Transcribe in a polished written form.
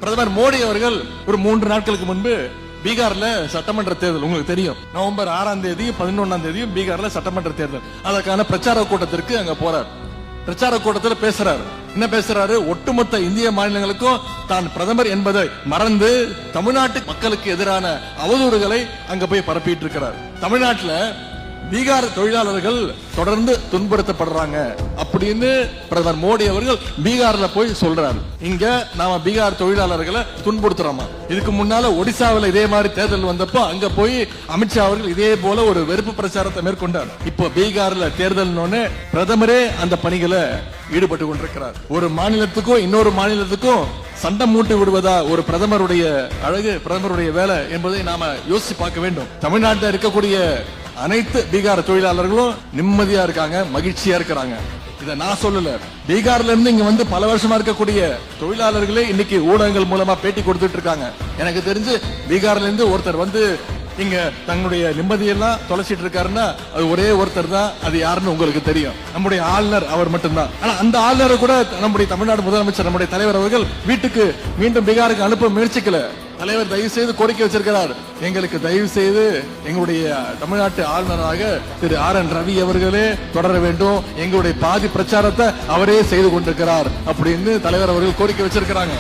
பிரதமர் மோடி அவர்கள் ஒரு 3 நாட்களுக்கு முன்பு பீகார்ல சட்டமன்ற தேர்தல் உங்களுக்கு தெரியும். நவம்பர் 6ஆம் தேதியும் 11ஆம் தேதியும் பீகார்ல சட்டமன்ற தேர்தல். அதற்கான பிரச்சார கூட்டத்திற்கு அங்க போறார். பிரச்சார கூட்டத்தில் பேசுறாரு. என்ன பேசுறாரு? ஒட்டுமொத்த இந்திய மாநிலங்களுக்கும் தான் பிரதமர் என்பதை மறந்து தமிழ்நாட்டு மக்களுக்கு எதிரான அவதூறுகளை அங்க போய் பரப்பிட்டு இருக்கிறார். தமிழ்நாட்டுல பீகார் தொழிலாளர்கள் தொடர்ந்து துன்புறுத்தப்படுறாங்க அப்படின்னு பிரதமர் மோடி அவர்கள் பீகார்ல போய் சொல்றாரு. இங்க நாம பீகார் தொழிலாளர்களை துன்புறுத்துறோமா? இதுக்கு முன்னால ஒடிசாவில் இதே மாதிரி தேர்தல் வந்தப்போ அங்க போய் அமித்ஷா அவர்கள் இதே போல ஒரு வெறுப்பு பிரச்சாரத்தை மேற்கொண்டார். இப்போ பீகார்ல தேர்தல் பிரதமரே அந்த பணிகளை ஈடுபட்டு கொண்டிருக்கிறார். ஒரு மாநிலத்துக்கும் இன்னொரு மாநிலத்துக்கும் சண்டை மூட்டி விடுவதா ஒரு பிரதமருடைய அழகு, பிரதமருடைய வேலை என்பதை நாம யோசிச்சு பார்க்க வேண்டும். தமிழ்நாட்டில் இருக்கக்கூடிய அனைத்து பீகார் தொழிலாளர்களும் நிம்மதியா இருக்காங்க, மகிழ்ச்சியா இருக்கிறாங்க. இத நான் சொல்லல. பீகார்ல இருந்து இங்க வந்து பல வருஷமா இருக்கக்கூடிய தொழிலாளர்களே இன்னைக்கு ஊடகங்கள் மூலமா பேட்டி கொடுத்துட்டு இருக்காங்க. எனக்கு தெரிஞ்சு பீகார்ல இருந்து ஒருத்தர் வந்து இங்க தன்னுடைய நிம்மதியெல்லாம் தொலைச்சிட்டு இருக்காருன்னா அது ஒரே ஒருத்தர் தான். அது யாருன்னு உங்களுக்கு தெரியும். நம்முடைய ஆளுநர் அவர் மட்டும்தான். ஆனா அந்த ஆளுநரை கூட நம்முடைய தமிழ்நாடு முதலமைச்சர், நம்முடைய தலைவர் அவர்கள் வீட்டுக்கு மீண்டும் பீகாருக்கு அனுப்ப முயற்சிக்கல. தலைவர் தயவு செய்து கோரிக்கை வச்சிருக்கிறார். எங்களுக்கு தயவு செய்து எங்களுடைய தமிழ்நாட்டு ஆளுநராக திரு RN ரவி அவர்களே தொடர வேண்டும். எங்களுடைய பாதி பிரச்சாரத்தை அவரே செய்து கொண்டிருக்கிறார் அப்படின்னு தலைவர் அவர்கள் கோரிக்கை வச்சிருக்கிறாங்க.